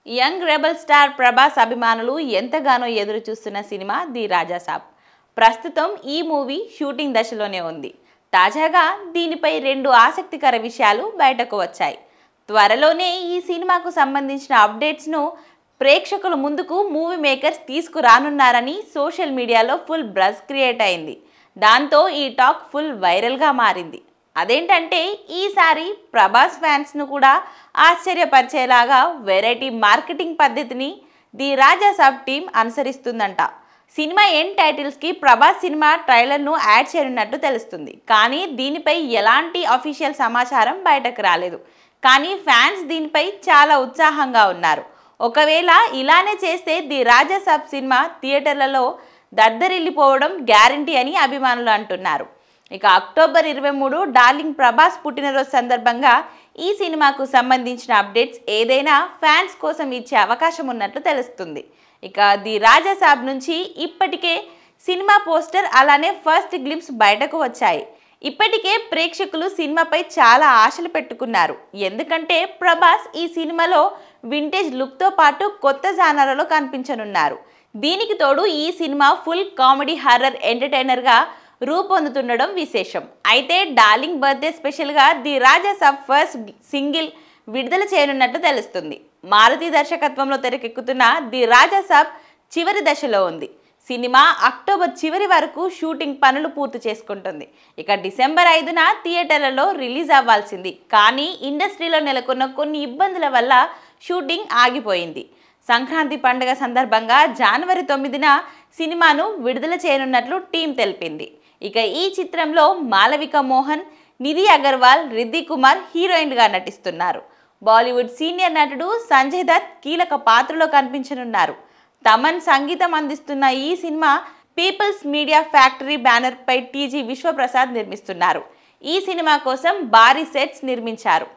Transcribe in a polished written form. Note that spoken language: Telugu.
యంగ్ రెబల్ స్టార్ ప్రభాస్ అభిమానులు ఎంతగానో ఎదురు చూస్తున్న సినిమా ది రాజా సాబ్. ప్రస్తుతం ఈ మూవీ షూటింగ్ దశలోనే ఉంది. తాజాగా దీనిపై 2 ఆసక్తికర విషయాలు బయటకు వచ్చాయి. త్వరలోనే ఈ సినిమాకు సంబంధించిన అప్డేట్స్ను ప్రేక్షకుల ముందుకు మూవీ మేకర్స్ తీసుకురానున్నారని సోషల్ మీడియాలో ఫుల్ బజ్ క్రియేట్ అయింది. దాంతో ఈ టాక్ ఫుల్ వైరల్గా మారింది. అదేంటంటే ఈసారి ప్రభాస్ ఫ్యాన్స్ను కూడా ఆశ్చర్యపరిచేలాగా వెరైటీ మార్కెటింగ్ పద్ధతిని ది రాజా సాబ్ టీం అనుసరిస్తుందంట. సినిమా ఎండ్ టైటిల్స్కి ప్రభాస్ సినిమా ట్రైలర్ను యాడ్ చేయనున్నట్టు తెలుస్తుంది. కానీ దీనిపై ఎలాంటి అఫీషియల్ సమాచారం బయటకు రాలేదు. కానీ ఫ్యాన్స్ దీనిపై చాలా ఉత్సాహంగా ఉన్నారు. ఒకవేళ ఇలానే చేస్తే ది రాజా సాబ్ సినిమా థియేటర్లలో దద్దరిల్లిపోవడం గ్యారంటీ అని అభిమానులు అంటున్నారు. ఇక అక్టోబర్ 23 డార్లింగ్ ప్రభాస్ పుట్టినరోజు సందర్భంగా ఈ సినిమాకు సంబంధించిన అప్డేట్స్ ఏదైనా ఫ్యాన్స్ కోసం ఇచ్చే అవకాశం ఉన్నట్లు తెలుస్తుంది. ఇక ది రాజా సాబ్ నుంచి ఇప్పటికే సినిమా పోస్టర్ అలానే ఫస్ట్ గ్లింప్స్ బయటకు వచ్చాయి. ఇప్పటికే ప్రేక్షకులు సినిమాపై చాలా ఆశలు పెట్టుకున్నారు. ఎందుకంటే ప్రభాస్ ఈ సినిమాలో వింటేజ్ లుక్తో పాటు కొత్త జానర్లో కనిపించనున్నారు. దీనికి తోడు ఈ సినిమా ఫుల్ కామెడీ హారర్ ఎంటర్టైనర్గా రూపొందుతుండడం విశేషం. అయితే డార్లింగ్ బర్త్డే స్పెషల్గా the Raja Saab first single విడుదల చేయనున్నట్టు తెలుస్తుంది. మారుతి దర్శకత్వంలో తెరకెక్కుతున్న ది రాజా సాబ్ చివరి దశలో ఉంది. సినిమా అక్టోబర్ చివరి వరకు షూటింగ్ పనులు పూర్తి చేసుకుంటుంది. ఇక డిసెంబర్ 5న థియేటర్లలో రిలీజ్ అవ్వాల్సింది. కానీ ఇండస్ట్రీలో నెలకొన్న కొన్ని ఇబ్బందుల వల్ల షూటింగ్ ఆగిపోయింది. సంక్రాంతి పండుగ సందర్భంగా జనవరి 9న సినిమాను విడుదల చేయనున్నట్లు టీం తెలిపింది. ఇక ఈ చిత్రంలో మాలవిక మోహన్, నిధి అగర్వాల్, రిద్ది కుమార్ హీరోయిన్గా నటిస్తున్నారు. బాలీవుడ్ సీనియర్ నటుడు సంజయ్ దత్ కీలక పాత్రలో కనిపించనున్నారు. తమన్ సంగీతం అందిస్తున్న ఈ సినిమా పీపుల్స్ మీడియా ఫ్యాక్టరీ బ్యానర్పై టీజీ విశ్వప్రసాద్ నిర్మిస్తున్నారు. ఈ సినిమా కోసం భారీ సెట్స్ నిర్మించారు.